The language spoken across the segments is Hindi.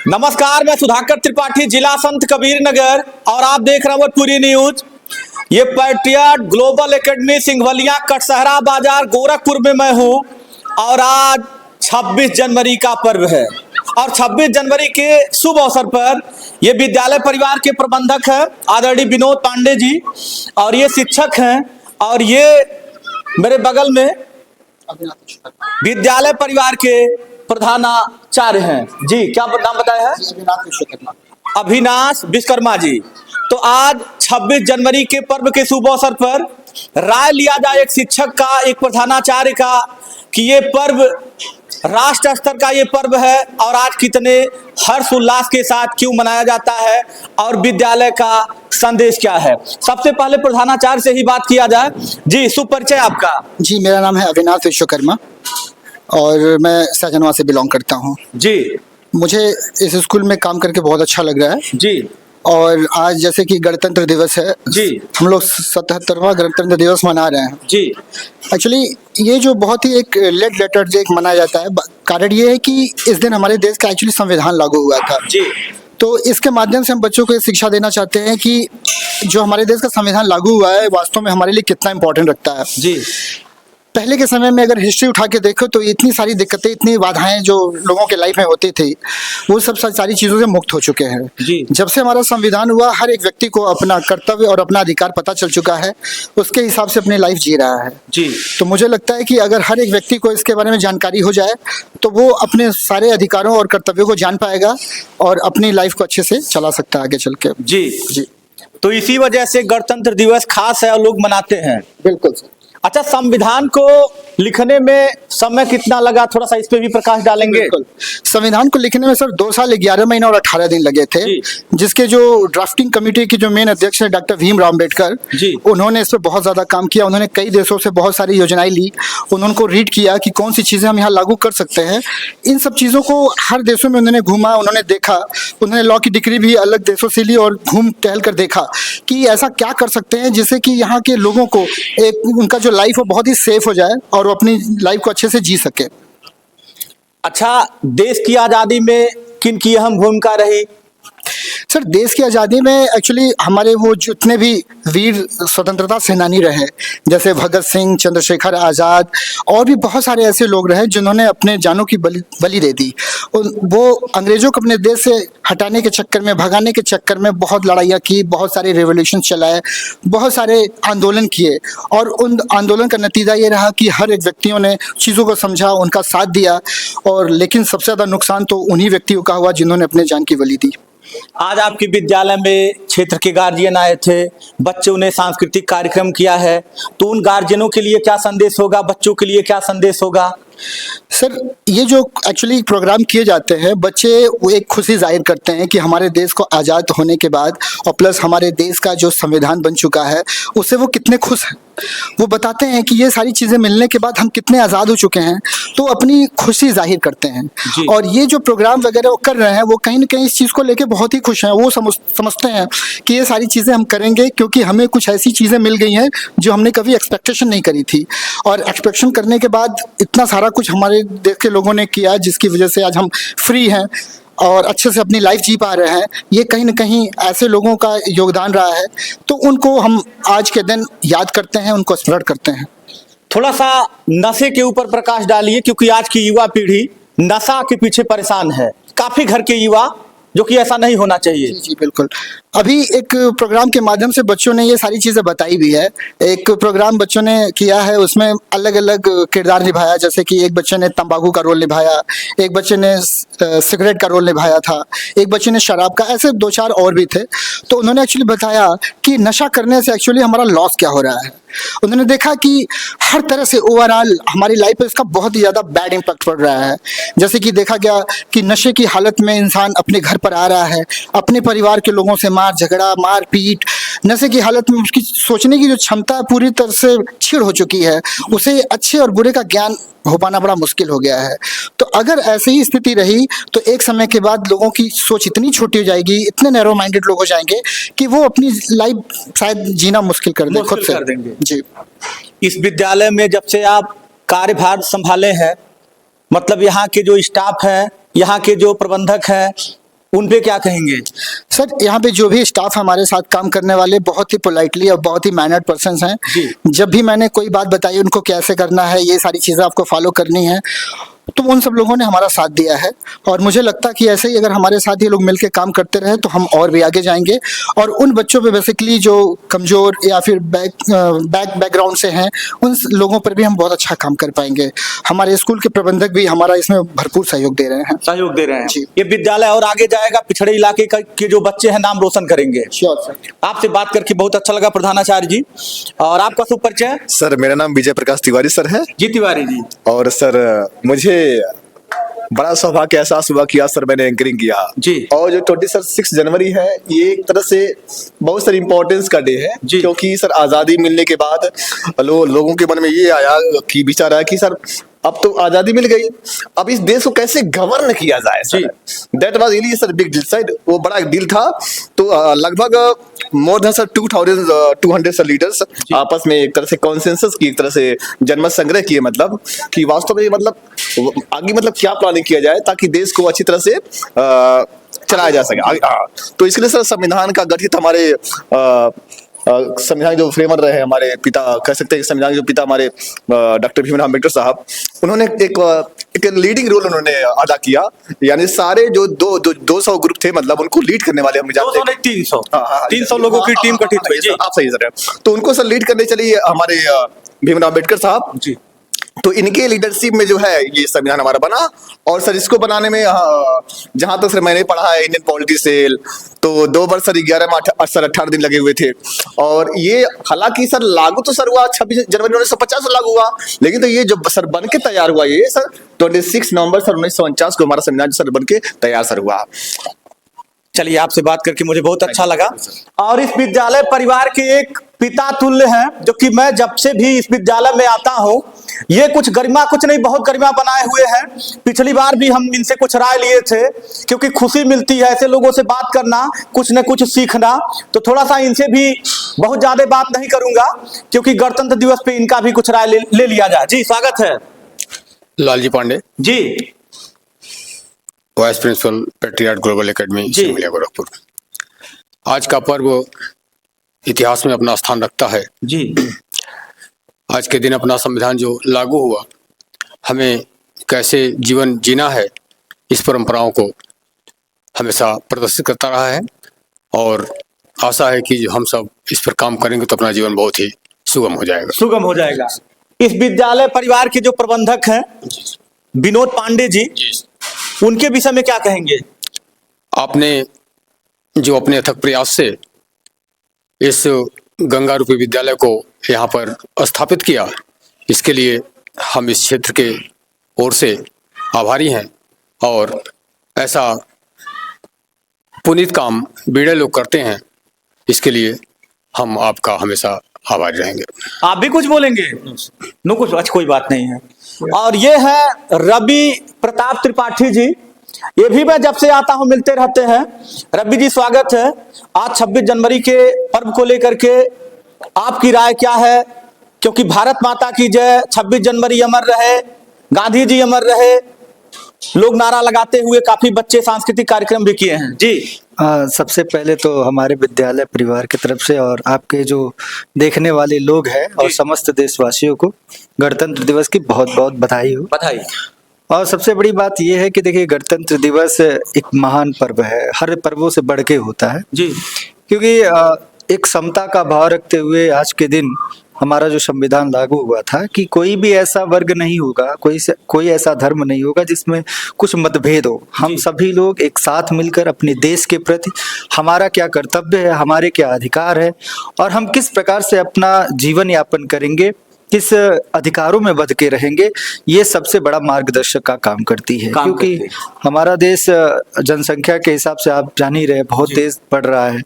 नमस्कार, मैं सुधाकर त्रिपाठी, जिला संत कबीर नगर, और आप देख रहे हैं पूरी न्यूज। ये पैट्रियट ग्लोबल एकेडमी सिंघवलिया कटसहरा बाजार गोरखपुर में मैं हूँ और आज 26 जनवरी का पर्व है और 26 जनवरी के शुभ अवसर पर ये विद्यालय परिवार के प्रबंधक हैं आदरणीय विनोद पांडे जी, और ये शिक्षक हैं, और ये मेरे बगल में विद्यालय परिवार के प्रधानाचार्य हैं जी। क्या नाम बताया है? अविनाश विश्वकर्मा जी। तो आज 26 जनवरी के पर्व के शुभ अवसर पर राय लिया जाए एक शिक्षक का, एक प्रधानाचार्य का, कि ये पर्व राष्ट्र स्तर का ये पर्व है और आज कितने हर्ष उल्लास के साथ क्यों मनाया जाता है और विद्यालय का संदेश क्या है। सबसे पहले प्रधानाचार्य से ही बात किया जाए जी। शुभ परिचय आपका? जी, मेरा नाम है अविनाश विश्वकर्मा और मैं सहजनवा से बिलोंग करता हूँ जी। मुझे इस स्कूल में काम करके बहुत अच्छा लग रहा है जी। और आज जैसे कि गणतंत्र दिवस है जी, हम लोग 77वां गणतंत्र दिवस मना रहे हैं जी। एक्चुअली ये जो बहुत ही एक लेट लेटर डे मनाया जाता है, कारण ये है कि इस दिन हमारे देश का एक्चुअली संविधान लागू हुआ था जी। तो इसके माध्यम से हम बच्चों को ये शिक्षा देना चाहते हैं कि जो हमारे देश का संविधान लागू हुआ है वास्तव में हमारे लिए कितना इंपॉर्टेंट रखता है जी। पहले के समय में अगर हिस्ट्री उठा के देखो तो इतनी सारी दिक्कतें, इतनी बाधाएं जो लोगों के लाइफ में होती थी, वो सब सारी चीज़ों से मुक्त हो चुके हैं जी। जब से हमारा संविधान हुआ, हर एक व्यक्ति को अपना कर्तव्य और अपना अधिकार पता चल चुका है, उसके हिसाब से अपनी लाइफ जी रहा है जी। तो मुझे लगता है कि अगर हर एक व्यक्ति को इसके बारे में जानकारी हो जाए तो वो अपने सारे अधिकारों और कर्तव्यों को जान पाएगा और अपनी लाइफ को अच्छे से चला सकता है आगे चल के। जी जी। तो इसी वजह से गणतंत्र दिवस खास है और लोग मनाते हैं। बिल्कुल सर। अच्छा, संविधान को लिखने में समय कितना लगा, थोड़ा सा इस पे भी प्रकाश डालेंगे? संविधान को लिखने में सर 2 साल 11 महीना और 18 दिन लगे थे, जिसके जो ड्राफ्टिंग कमेटी के जो मेन अध्यक्ष है डॉक्टर भीमराव अम्बेडकर जी, उन्होंने इस पर बहुत ज्यादा काम किया। उन्होंने कई देशों से बहुत सारी योजनाएं ली, उनको रीड किया कि कौन सी चीजें हम यहाँ लागू कर सकते हैं। इन सब चीजों को हर देशों में उन्होंने घूमा, उन्होंने देखा, उन्होंने लॉ की डिग्री भी अलग देशों से ली और घूम टहल कर देखा कि ऐसा क्या कर सकते हैं जिससे कि यहाँ के लोगों को एक उनका जो लाइफ हो बहुत ही सेफ हो जाए और वो अपनी लाइफ को अच्छे से जी सके। अच्छा, देश की आजादी में किन की अहम भूमिका रही? सर, देश की आज़ादी में एक्चुअली हमारे वो जितने भी वीर स्वतंत्रता सेनानी रहे, जैसे भगत सिंह, चंद्रशेखर आज़ाद और भी बहुत सारे ऐसे लोग रहे जिन्होंने अपने जानों की बलि दे दी। वो अंग्रेजों को अपने देश से हटाने के चक्कर में, भगाने के चक्कर में बहुत लड़ाइयाँ की, बहुत सारे रेवोल्यूशन चलाए, बहुत सारे आंदोलन किए और उन आंदोलन का नतीजा ये रहा कि हर एक व्यक्तियों ने चीज़ों को समझा, उनका साथ दिया, और लेकिन सबसे ज़्यादा नुकसान तो उन्हीं व्यक्तियों का हुआ जिन्होंने अपने जान की बलि दी। आज आपके विद्यालय में क्षेत्र के गार्जियन आए थे, बच्चों ने सांस्कृतिक कार्यक्रम किया है, तो उन गार्जियनों के लिए क्या संदेश होगा, बच्चों के लिए क्या संदेश होगा? सर, ये जो एक्चुअली प्रोग्राम किए जाते हैं, बच्चे वो एक खुशी जाहिर करते हैं कि हमारे देश को आज़ाद होने के बाद और प्लस हमारे देश का जो संविधान बन चुका है उससे वो कितने खुश हैं। वो बताते हैं कि ये सारी चीज़ें मिलने के बाद हम कितने आज़ाद हो चुके हैं, तो अपनी खुशी जाहिर करते हैं। और ये जो प्रोग्राम वगैरह वो कर रहे हैं, वो कहीं ना कहीं इस चीज़ को लेके बहुत ही खुश हैं। वो समझते हैं कि ये सारी चीज़ें हम करेंगे क्योंकि हमें कुछ ऐसी चीज़ें मिल गई हैं जो हमने कभी एक्सपेक्टेशन नहीं करी थी, और एक्सपेक्टेशन करने के बाद इतना सारा कुछ हमारे देश के लोगों ने किया जिसकी वजह से आज हम फ्री हैं और अच्छे से अपनी लाइफ जी पा रहे हैं। ये कहीं ना कहीं ऐसे लोगों का योगदान रहा है, तो उनको हम आज के दिन याद करते हैं, उनको स्मरण करते हैं। थोड़ा सा नशे के ऊपर प्रकाश डालिए, क्योंकि आज की युवा पीढ़ी नशा के पीछे परेशान है, काफी घर के युवा, जो कि ऐसा नहीं होना चाहिए। जी बिल्कुल। अभी एक प्रोग्राम के माध्यम से बच्चों ने ये सारी चीज़ें बताई भी है। एक प्रोग्राम बच्चों ने किया है, उसमें अलग अलग किरदार निभाया, जैसे कि एक बच्चे ने तंबाकू का रोल निभाया, एक बच्चे ने सिगरेट का रोल निभाया था, एक बच्चे ने शराब का, ऐसे 2-4 और भी थे। तो उन्होंने एक्चुअली बताया कि नशा करने से एक्चुअली हमारा लॉस क्या हो रहा है। उन्होंने देखा कि हर तरह से ओवरऑल हमारी लाइफ पे इसका बहुत ही ज़्यादा बैड इम्पैक्ट पड़ रहा है। जैसे कि देखा गया कि नशे की हालत में इंसान अपने घर पर आ रहा है, अपने परिवार के लोगों से मार झगड़ा, मार पीट, नशे की हालत में उसकी सोचने की जो क्षमता पूरी तरह से छीड़ हो चुकी है, उसे अच्छे और बुरे का ज्ञान हो पाना बड़ा मुश्किल हो गया है। तो अगर ऐसे ही स्थिति रही तो एक समय के बाद लोगों की सोच इतनी छोटी हो जाएगी, इतने नैरो माइंडेड लोग हो जाएंगे कि वो अपनी लाइफ शायद जीना मुश्किल कर देंगे, खुद से। जी। इस विद्यालय में जब से आप कार्यभार संभाले हैं, मतलब यहाँ के जो स्टाफ हैं, यहाँ के जो प्रबंधक हैं, उन पे क्या कहेंगे? सर यहाँ पे जो भी स्टाफ हमारे साथ काम करने वाले बहुत ही पोलाइटली और बहुत ही मैनर्ड पर्सन्स हैं। जी। जब भी मैंने कोई बात बताई उनको कैसे करना है, ये सारी चीज़ें आपको फॉलो करनी है, तो उन सब लोगों ने हमारा साथ दिया है। और मुझे लगता है कि ऐसे ही अगर हमारे साथ ये लोग मिलकर काम करते रहे तो हम और भी आगे जाएंगे। और उन बच्चों पे बेसिकली जो कमज़ोर या फिर बैकग्राउंड से हैं, उन लोगों पर भी हम बहुत अच्छा काम कर पाएंगे। हमारे स्कूल के प्रबंधक भी हमारा इसमें भरपूर सहयोग दे रहे हैं। सहयोग दे रहे हैं। जी। ये विद्यालय और आगे जाएगा, पिछड़े इलाके के जो बच्चे हैं नाम रोशन करेंगे। Sure sir. आपसे बात करके बहुत अच्छा लगा प्रधानाचार्य जी। और आपका शुभ परिचय? सर मेरा नाम विजय प्रकाश तिवारी सर है। जी तिवारी जी। और सर मुझे बड़ा सौभाग्य एहसास हुआ कि आज सर मैंने एंकरिंग किया जी। और जो 26 जनवरी है ये एक तरह से बहुत सारी इंपॉर्टेंस का डे है जी। क्योंकि सर आज़ादी मिलने के बाद लोगों के मन में ये आया कि विचार आया कि सर अब तो आज़ादी मिल गई, अब इस देश को कैसे गवर्न किया जाए sir. That was really sir big deal sir, वो बड़ा एक डील था। तो लगभग more than sir 2200 sir leaders आपस में एक तरह से कॉन्सेंसस की एक तरह से जनमत संग्रह किए, मतलब कि वास्तव में मतलब आगे मतलब क्या प्लानिंग किया जाए ताकि देश को अच्छी तरह से चलाया जा सके। तो इसके लिए सर संविधान का गठित हमारे संविधान जो फ्रेमर रहे हमारे पिता, कह सकते हैं कि संविधान के जो पिता हमारे डॉक्टर भीमराव अम्बेडकर साहब, उन्होंने एक लीडिंग रोल उन्होंने अदा किया। यानी सारे जो 200 ग्रुप थे, मतलब उनको लीड करने वाले हम जानते हैं 300 लोगों की टीम गठित हुई। आप सही सर। तो उनको सर लीड करने चली हमारे भीमराव अम्बेडकर साहब जी। तो इनके लीडरशिप में जो है ये संविधान हमारा बना। और सर इसको बनाने में जहां तक सर मैंने पढ़ा है इंडियन पॉलिटी से, तो 2 वर्ष सर 11 में 18 दिन लगे हुए थे। और ये हालांकि सर लागू तो सर हुआ 26 जनवरी 1950 लागू हुआ, लेकिन तो ये जो सर बन के तैयार हुआ ये सर 26 नवंबर सर 1949 को हमारा संविधान सर बन के तैयार सर हुआ। चलिए आपसे बात करके मुझे बहुत अच्छा लगा। और इस विद्यालय परिवार के एक पिता तुल्य हैं, जो कि मैं जब से भी इस विद्यालय में आता हूं, ये कुछ नहीं बहुत गरिमा बनाए हुए हैं। पिछली बार भी हम इनसे कुछ राय लिए थे, क्योंकि खुशी मिलती है ऐसे लोगों से बात करना, कुछ न कुछ सीखना। तो थोड़ा सा इनसे भी बहुत ज्यादा बात नहीं करूंगा, क्योंकि गणतंत्र दिवस पे इनका भी कुछ राय ले लिया जाए। जी स्वागत है। Lalji Pandey ji, vice principal patriot global academy Singhaliya Gorakhpur. आज का पर्व इतिहास में अपना स्थान रखता है जी। आज के दिन अपना संविधान जो लागू हुआ, हमें कैसे जीवन जीना है इस परंपराओं को हमेशा प्रदर्शित करता रहा है। और आशा है कि हम सब इस पर काम करेंगे तो अपना जीवन बहुत ही सुगम हो जाएगा। इस विद्यालय परिवार के जो प्रबंधक हैं विनोद पांडे जी, उनके विषय में क्या कहेंगे? आपने जो अपने अथक प्रयास से इस गंगा रूपी विद्यालय को यहाँ पर स्थापित किया, इसके लिए हम इस क्षेत्र के ओर से आभारी हैं। और ऐसा पुनीत काम बीड़े लोग करते हैं, इसके लिए हम आपका हमेशा आभारी रहेंगे। आप भी कुछ बोलेंगे? नो कुछ, अच्छा कोई बात नहीं है। और ये है रवि प्रताप त्रिपाठी जी, ये भी मैं जब से आता हूं मिलते रहते हैं। रवि जी स्वागत है। आज 26 जनवरी के पर्व को लेकर के आपकी राय क्या है? क्योंकि भारत माता की जय, 26 जनवरी अमर रहे, गांधी जी अमर रहे, लोग नारा लगाते हुए काफी बच्चे सांस्कृतिक कार्यक्रम भी किए हैं। जी सबसे पहले तो हमारे विद्यालय परिवार की तरफ से और आपके जो देखने वाले लोग हैं और समस्त देशवासियों को गणतंत्र दिवस की बहुत बहुत बधाई हो। बधाई। और सबसे बड़ी बात यह है कि देखिए गणतंत्र दिवस एक महान पर्व है, हर पर्वों से बढ़ के होता है जी, क्योंकि एक समता का भाव रखते हुए आज के दिन हमारा जो संविधान लागू हुआ था कि कोई भी ऐसा वर्ग नहीं होगा, कोई ऐसा धर्म नहीं होगा जिसमें कुछ मतभेद हो। हम सभी लोग एक साथ मिलकर अपने देश के प्रति हमारा क्या कर्तव्य है, हमारे क्या अधिकार है और हम किस प्रकार से अपना जीवन यापन करेंगे, किस अधिकारों में बध के रहेंगे, ये सबसे बड़ा मार्गदर्शक का काम करती है। क्योंकि हमारा देश जनसंख्या के हिसाब से आप जान ही रहे बहुत तेज बढ़ रहा है,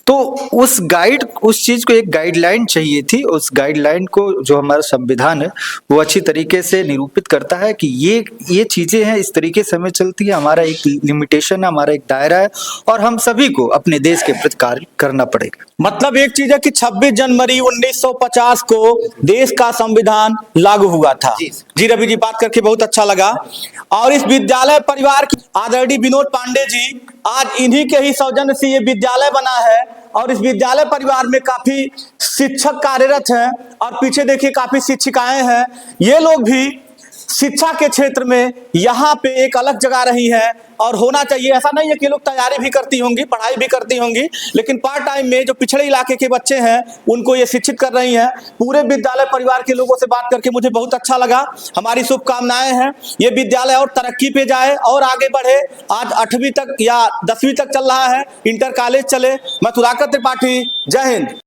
तो उस चीज को एक गाइडलाइन चाहिए थी। उस गाइडलाइन को जो हमारा संविधान है वो अच्छी तरीके से निरूपित करता है कि ये चीजें हैं, इस तरीके से हमें चलती है, हमारा एक लिमिटेशन है, हमारा एक दायरा है और हम सभी को अपने देश के प्रति कार्य करना पड़ेगा। मतलब एक चीज है कि 26 जनवरी 1950 को देश का संविधान लागू हुआ था। जी रवि जी, बात करके बहुत अच्छा लगा। और इस विद्यालय परिवार के आदरणीय विनोद पांडे जी आज इन्हीं के ही सौजन्य से ये विद्यालय बना है और इस विद्यालय परिवार में काफी शिक्षक कार्यरत हैं और पीछे देखिए काफी शिक्षिकाएं हैं। ये लोग भी शिक्षा के क्षेत्र में यहाँ पे एक अलग जगह रही है और होना चाहिए। ऐसा नहीं है कि लोग तैयारी भी करती होंगी, पढ़ाई भी करती होंगी, लेकिन पार्ट टाइम में जो पिछड़े इलाके के बच्चे हैं उनको ये शिक्षित कर रही हैं। पूरे विद्यालय परिवार के लोगों से बात करके मुझे बहुत अच्छा लगा। हमारी शुभकामनाएं हैं ये विद्यालय और तरक्की पे जाए और आगे बढ़े। आज 8वीं तक या 10वीं तक चल रहा है, इंटर कॉलेज चले। मैं सुधाकर त्रिपाठी, जय हिंद।